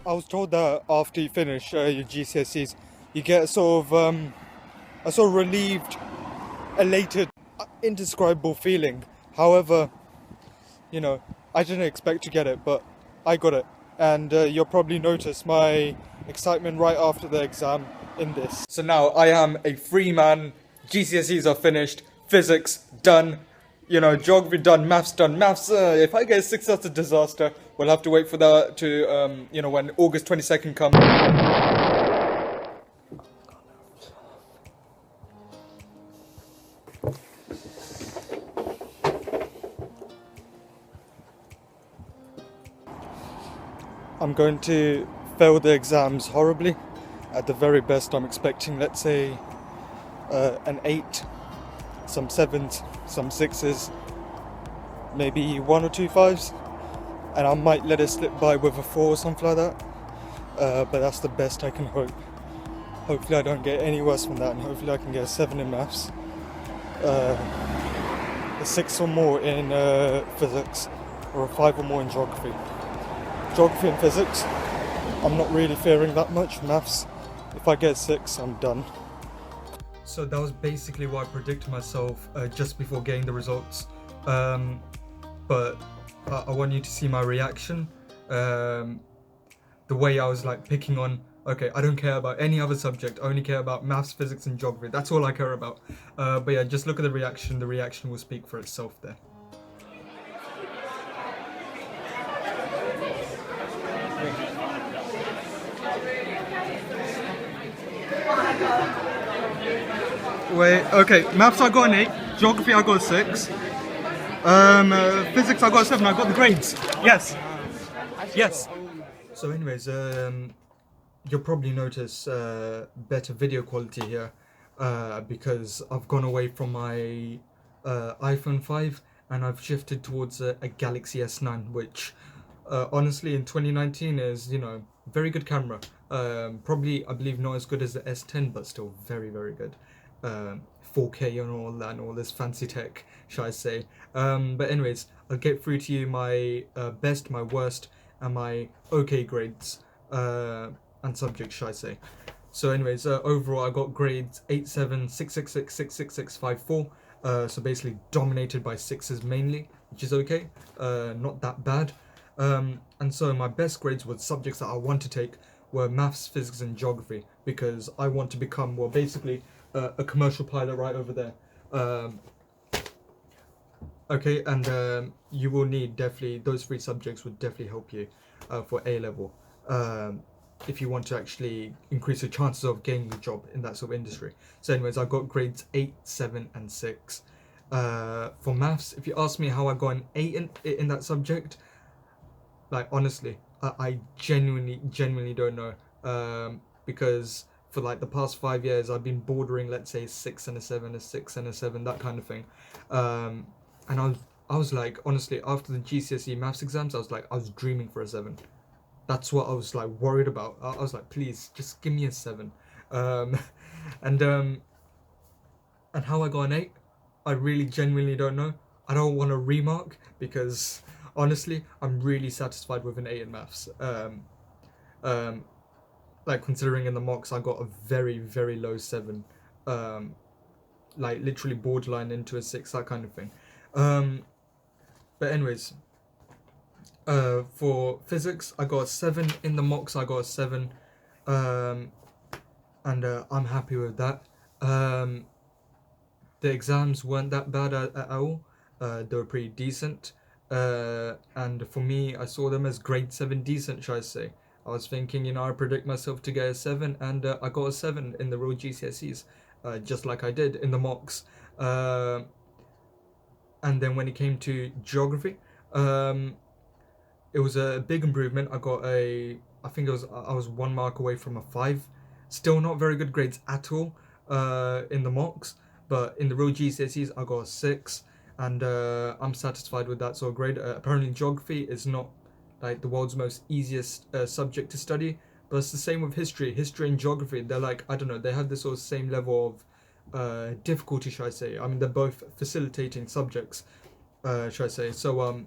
I was told that after you finish your GCSEs, you get a sort of relieved, elated, indescribable feeling. However, I didn't expect to get it, but I got it. And you'll probably notice my excitement right after the exam in this. So now I am a free man. GCSEs are finished. Physics done. Geography done. Maths done. Maths, if I get a 6, that's a disaster. We'll have to wait for that to, when August 22nd comes. I'm going to fail the exams horribly. At the very best, I'm expecting, let's say, an 8, some 7s, some 6s, maybe 1 or 2 5s, and I might let it slip by with a 4 or something like that. But that's the best I can hope. Hopefully I don't get any worse than that, and hopefully I can get a 7 in maths, a 6 or more in physics, or a 5 or more in geography. Geography and physics, I'm not really fearing that much. Maths, if I get 6, I'm done. So that was basically what I predicted myself just before getting the results. But I want you to see my reaction. The way I was like picking on, okay, I don't care about any other subject, I only care about maths, physics and geography. That's all I care about. But yeah, just look at the reaction. The reaction will speak for itself there. Wait, okay, maths I got an 8, geography I got a 6, physics I got a 7, I got the grades, yes. So anyways, you'll probably notice better video quality here, because I've gone away from my iPhone 5 and I've shifted towards a Galaxy S9, which honestly in 2019 is, very good camera. Probably, I believe, not as good as the S10, but still very, very good. 4K and all that, and all this fancy tech, shall I say. But anyways, I'll get through to you my best, my worst, and my okay grades and subjects, shall I say. So anyways, overall I got grades 8, 7, 6, 6, 6, 6, 6, 6, 5, 4. So basically dominated by 6s mainly, which is okay, not that bad. And so my best grades were subjects that I want to take were maths, physics and geography, because I want to become, well, basically a commercial pilot right over there. Okay, and you will need definitely, those 3 subjects would definitely help you for A-level, if you want to actually increase your chances of getting a job in that sort of industry. So anyways, I got grades 8, 7 and 6. For maths, if you ask me how I got an 8 in that subject, like honestly, I genuinely don't know, because for like the past 5 years I've been bordering, let's say, 6 and a 7, a 6 and a 7, that kind of thing. And I was like, honestly, after the GCSE maths exams, I was dreaming for a 7. That's what I was like worried about. I was like, please just give me a 7. And how I got an 8, I really genuinely don't know. I don't want to remark, because honestly, I'm really satisfied with an 8 in maths. Like, considering in the mocks I got a very, very low 7, like literally borderline into a 6, that kind of thing. But anyways, for physics I got a 7, in the mocks I got a 7, and I'm happy with that. The exams weren't that bad at all. They were pretty decent. And for me, I saw them as grade 7 decent, shall I say. I was thinking, I predict myself to get a 7, and I got a 7 in the real GCSEs, just like I did in the mocks. And then when it came to geography, it was a big improvement. I got I was 1 mark away from a 5. Still not very good grades at all in the mocks, but in the real GCSEs I got a 6. And I'm satisfied with that sort of grade. Apparently geography is not like the world's most easiest subject to study, but it's the same with history. History and geography, they're like, I don't know, they have this sort of same level of difficulty, shall I say. I mean, they're both facilitating subjects, shall I say. So,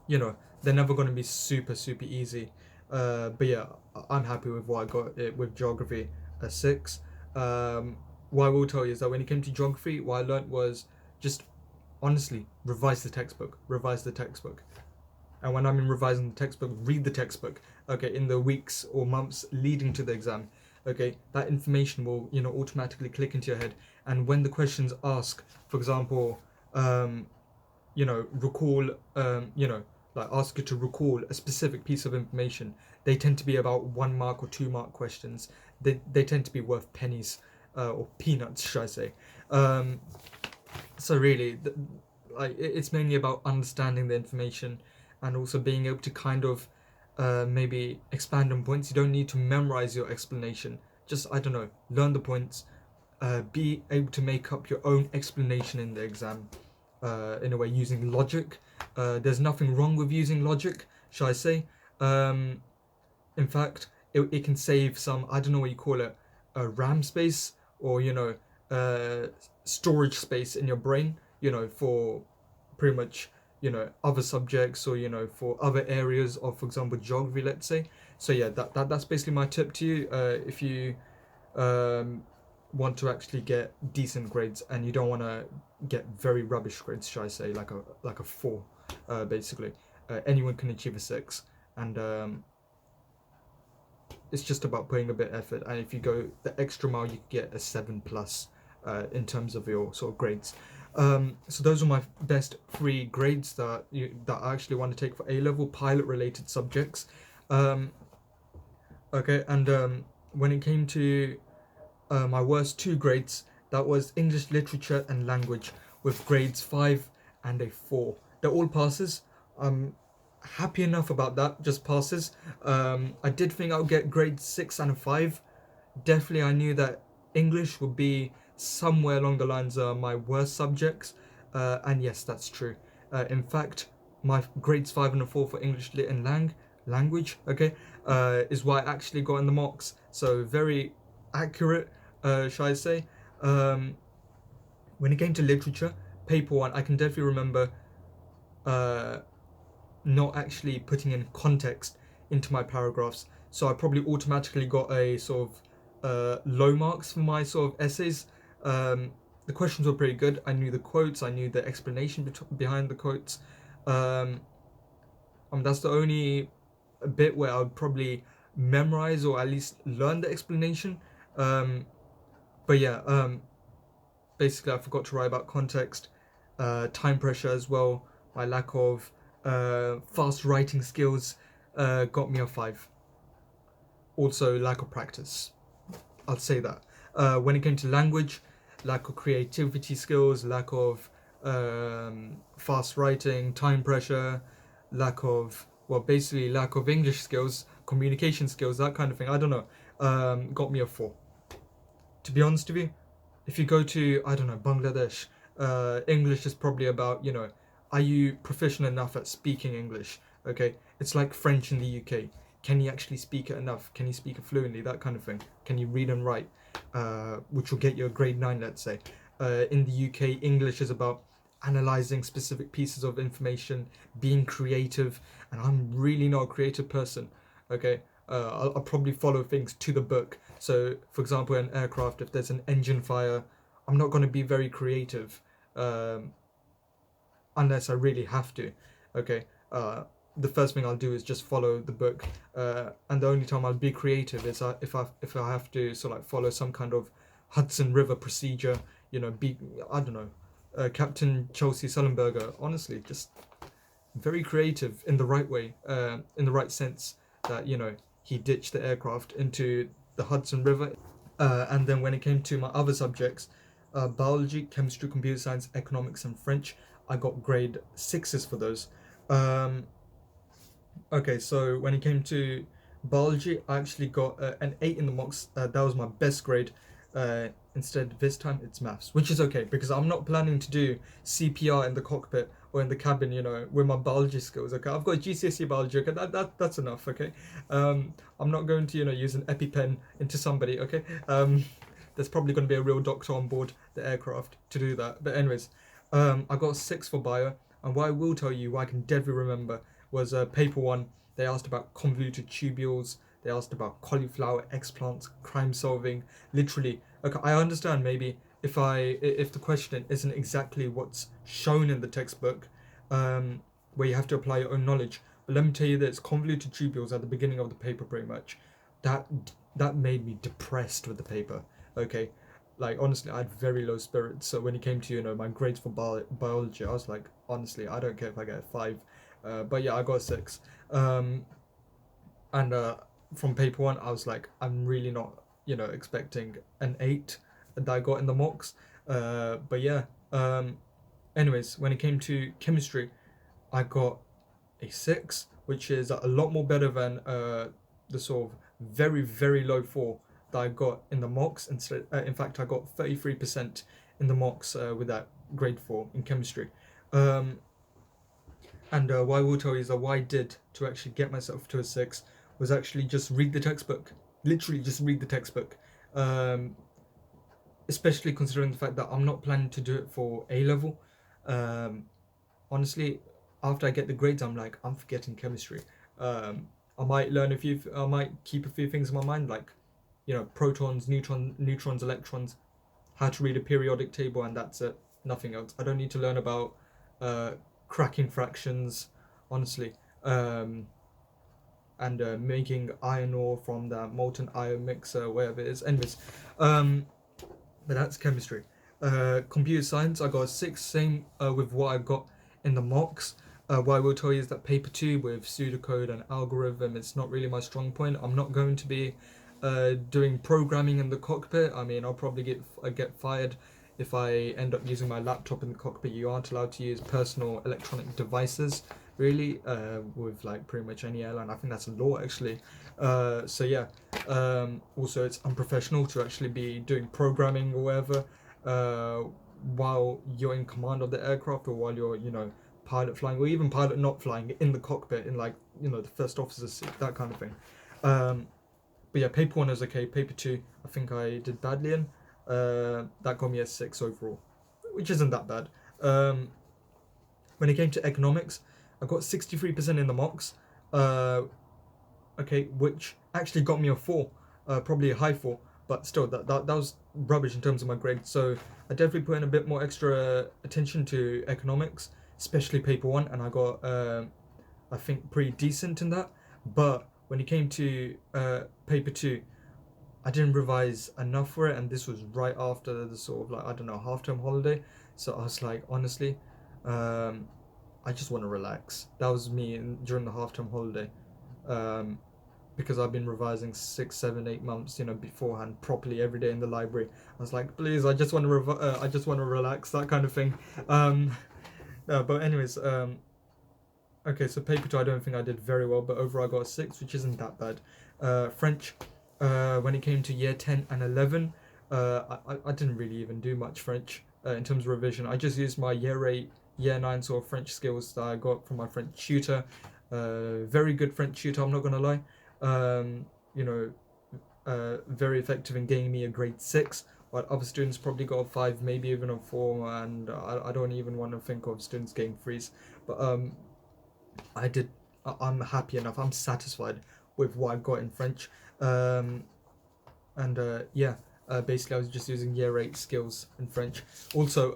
they're never going to be super, super easy. But yeah, I'm happy with what I got it with geography, a 6. What I will tell you is that when it came to geography, what I learnt was just honestly revise the textbook, revise the textbook. And when I mean revising the textbook, read the textbook. Okay, in the weeks or months leading to the exam. Okay, that information will automatically click into your head. And when the questions ask, for example, recall, like ask you to recall a specific piece of information, they tend to be about 1 mark or 2 mark questions. They tend to be worth pennies, or peanuts, should I say. Um, so really, it's mainly about understanding the information and also being able to kind of maybe expand on points. You don't need to memorize your explanation. Just, I don't know, learn the points, be able to make up your own explanation in the exam, in a way using logic. There's nothing wrong with using logic, shall I say. Um, in fact, it can save some, I don't know what you call it, RAM space, or uh, storage space in your brain, for pretty much other subjects, or for other areas of, for example, geography, let's say. So yeah, that's basically my tip to you, if you um, want to actually get decent grades and you don't want to get very rubbish grades, shall I say, like a 4, basically. Anyone can achieve a 6, and it's just about putting a bit of effort. And if you go the extra mile, you can get a 7 plus, in terms of your sort of grades. So those are my best 3 grades that I actually want to take for A level pilot related subjects. Um, okay, and when it came to my worst 2 grades, that was English literature and language, with grades 5 and a 4. They're all passes. I'm happy enough about that, just passes. I did think I would get grade 6 and a 5. Definitely, I knew that English would be somewhere along the lines of my worst subjects, and yes, that's true. In fact, my grades 5 and a 4 for English lit and language, okay, is what I actually got in the mocks. So very accurate, shall I say. Um, when it came to literature, paper 1, I can definitely remember uh, not actually putting in context into my paragraphs. So I probably automatically got a sort of low marks for my sort of essays. The questions were pretty good. I knew the quotes, I knew the explanation behind the quotes. Um, that's the only bit where I would probably memorize or at least learn the explanation. Um, but yeah, basically I forgot to write about context, time pressure as well. My lack of fast writing skills got me a 5. Also, lack of practice. I'll say that. When it came to language, lack of creativity skills, lack of fast writing, time pressure, basically lack of English skills, communication skills, that kind of thing. I don't know. Got me a 4. To be honest with you, if you go to, I don't know, Bangladesh, English is probably about, are you proficient enough at speaking English? Okay, it's like French in the UK. Can you actually speak it enough? Can you speak it fluently? That kind of thing. Can you read and write? Which will get you a grade 9, let's say. In the UK, English is about analyzing specific pieces of information, being creative, and I'm really not a creative person. Okay, I'll probably follow things to the book. So, for example, in aircraft, if there's an engine fire, I'm not going to be very creative, unless I really have to. Okay, the first thing I'll do is just follow the book, and the only time I'll be creative is if I have to follow some kind of Hudson River procedure. Be, I don't know, Captain Chelsea Sullenberger. Honestly, just very creative in the right way, in the right sense, that he ditched the aircraft into the Hudson River. And then when it came to my other subjects, biology, chemistry, computer science, economics, and French, I got grade 6s for those. Um, okay, so when it came to biology, I actually got an 8 in the mocks. That was my best grade. Instead, this time it's maths, which is okay because I'm not planning to do CPR in the cockpit or in the cabin, with my biology skills. Okay, I've got GCSE biology. Okay, that's enough. Okay, I'm not going to use an EpiPen into somebody. Okay, there's probably going to be a real doctor on board the aircraft to do that. But anyways, I got 6 for bio, and what I will tell you, what I can definitely remember was paper 1. They asked about convoluted tubules. They asked about cauliflower, explants, crime solving. Literally, okay, I understand maybe if the question isn't exactly what's shown in the textbook, where you have to apply your own knowledge. But let me tell you this: convoluted tubules at the beginning of the paper, pretty much, that that made me depressed with the paper. Okay, like honestly, I had very low spirits. So when it came to my grades for biology, I was like, honestly, I don't care if I get a 5, but yeah, I got a 6. Um, and from paper 1, I was like, I'm really not expecting an 8 that I got in the mocks. But yeah. Anyways, when it came to chemistry, I got a 6, which is a lot more better than the sort of very, very low 4 that I got in the mocks. In fact, I got 33% in the mocks with that grade 4 in chemistry. And what I will tell you is that what I did to actually get myself to a 6 was actually just read the textbook. Literally, just read the textbook. Especially considering the fact that I'm not planning to do it for A level. Honestly, after I get the grades, I'm like, I'm forgetting chemistry. I might I might keep a few things in my mind, like, protons, neutrons, electrons, how to read a periodic table, and that's it. Nothing else. I don't need to learn about uh, cracking fractions, honestly, and making iron ore from the molten iron mixer, whatever it is. Anyways, but that's chemistry. Computer science, I got a 6, same with what I got in the mocks. What I will tell you is that paper 2 with pseudocode and algorithm, it's not really my strong point. I'm not going to be doing programming in the cockpit. I mean, I'll probably get fired if I end up using my laptop in the cockpit. You aren't allowed to use personal electronic devices, really, with like pretty much any airline. I think that's a law, actually. So yeah. Also, it's unprofessional to actually be doing programming or whatever while you're in command of the aircraft, or while you're pilot flying, or even pilot not flying in the cockpit in like the first officer's seat, that kind of thing. But yeah, paper 1 is okay. Paper 2, I think I did badly in. That got me a 6 overall, which isn't that bad. When it came to economics, I got 63% in the mocks. Okay, which actually got me a 4, probably a high 4, but still, that was rubbish in terms of my grade. So I definitely put in a bit more extra attention to economics, especially paper 1, and I got, I think, pretty decent in that. But when it came to paper 2, I didn't revise enough for it, and this was right after the sort of, like, I don't know, half-term holiday. So I was like, honestly, I just want to relax. That was me during the half-term holiday. Because I've been revising 6, 7, 8 months, beforehand, properly every day in the library. I was like, please, I just want to I just want to relax, that kind of thing. But anyways, okay, so paper 2, I don't think I did very well, but overall I got a 6, which isn't that bad. French, when it came to year 10 and 11, I didn't really even do much French in terms of revision. I just used my year 8, year 9 sort of French skills that I got from my French tutor. Very good French tutor, I'm not going to lie. Very effective in getting me a grade 6, while other students probably got a 5, maybe even a 4, and I don't even want to think of students getting 3s. But I'm happy enough, I'm satisfied with what I've got in French. Yeah, basically I was just using year 8 skills in French. Also,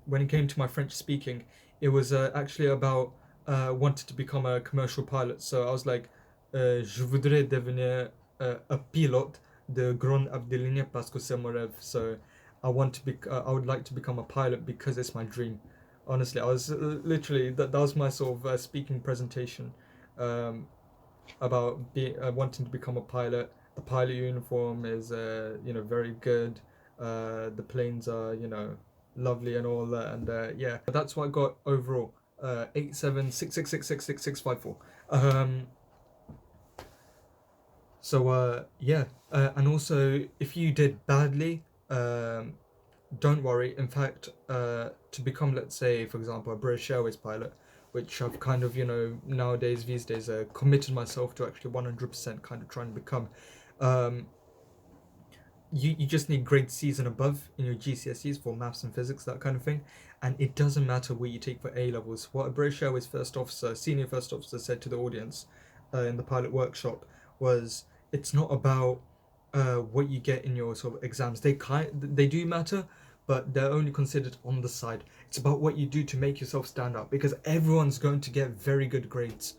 when it came to my French speaking, it was actually about wanted to become a commercial pilot. So I was like, je voudrais devenir a pilote de grande avion parce que c'est mon rêve. So I would like to become a pilot because it's my dream. Honestly, I was literally that was my sort of speaking presentation about wanting to become a pilot. The pilot uniform is very good. The planes are lovely and all that, and yeah, that's what I got overall. 8766666654. Yeah, and also if you did badly, don't worry. In fact, to become, let's say, for example, a British Airways pilot, which I've kind of, these days, committed myself to actually 100% kind of trying to become. you just need grade C's and above in your GCSEs for maths and physics, that kind of thing. And it doesn't matter what you take for A levels. What a British Airways first officer, senior first officer, said to the audience in the pilot workshop was, it's not about what you get in your sort of exams. They do matter, but they're only considered on the side. It's about what you do to make yourself stand out, because everyone's going to get very good grades,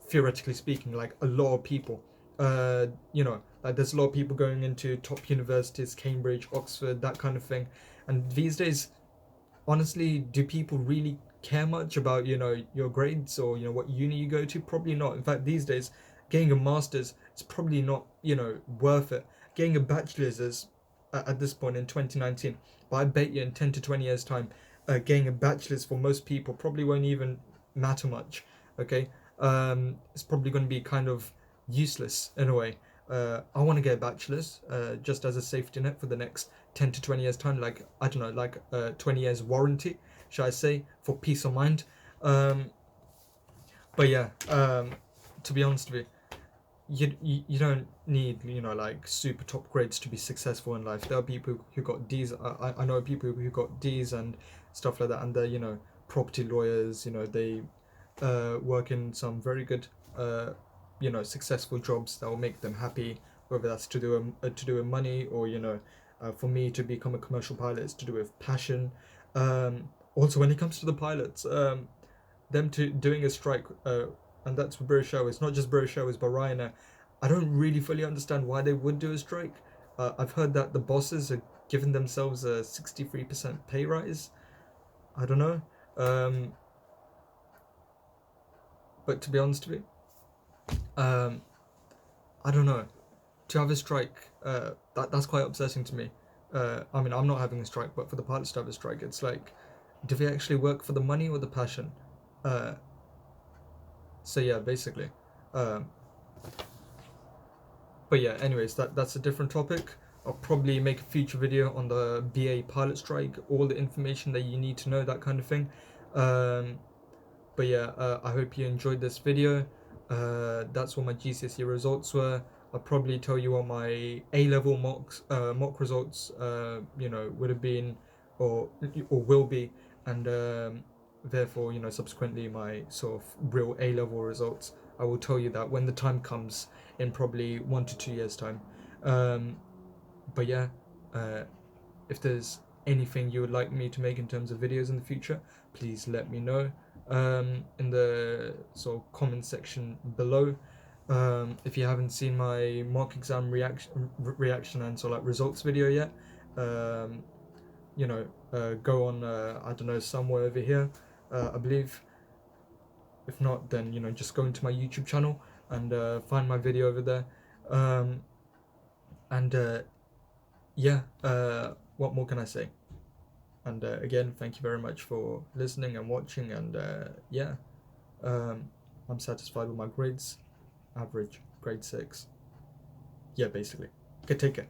theoretically speaking. Like a lot of people, like there's a lot of people going into top universities, Cambridge, Oxford, that kind of thing. And these days, honestly, do people really care much about your grades, or what uni you go to? Probably not. In fact, these days, getting a master's is probably not worth it. Getting a bachelor's is at this point in 2019, but I bet you in 10 to 20 years time, getting a bachelor's for most people probably won't even matter much. Okay, it's probably going to be kind of useless in a way. I want to get a bachelor's just as a safety net for the next 10 to 20 years time, like I don't know, like 20 years warranty, shall I say, for peace of mind. But yeah, to be honest with you don't need like super top grades to be successful in life. There are people who got D's. I know people who got D's and stuff like that, and they're property lawyers. They work in some very good successful jobs that will make them happy, whether that's to do with money, or for me to become a commercial pilot is to do with passion. Also, when it comes to the pilots, them to doing a strike, and that's for British Airways, not just British Airways but Ryanair. I don't really fully understand why they would do a strike. I've heard that the bosses are giving themselves a 63% pay rise. I don't know, but to be honest with you, I don't know. To have a strike, that's quite upsetting to me. I mean, I'm not having a strike, but for the pilots to have a strike, it's like, do they actually work for the money or the passion? So yeah, basically. Um, but yeah, anyways, that's a different topic. I'll probably make a future video on the BA pilot strike, all the information that you need to know, that kind of thing. But yeah, I hope you enjoyed this video. That's what my GCSE results were. I'll probably tell you what my A-level mock results would have been, or will be, and therefore subsequently my sort of real A-level results. I will tell you that when the time comes, in probably 1 to 2 years time. But yeah, if there's anything you would like me to make in terms of videos in the future, please let me know in the sort of comment section below. If you haven't seen my mock exam reaction and sort of like results video yet, go on, I don't know, somewhere over here, I believe. If not, then just go into my YouTube channel and find my video over there. And yeah, what more can I say? And again, thank you very much for listening and watching. And yeah, I'm satisfied with my grades. Average, grade 6. Yeah, basically. Okay, take care.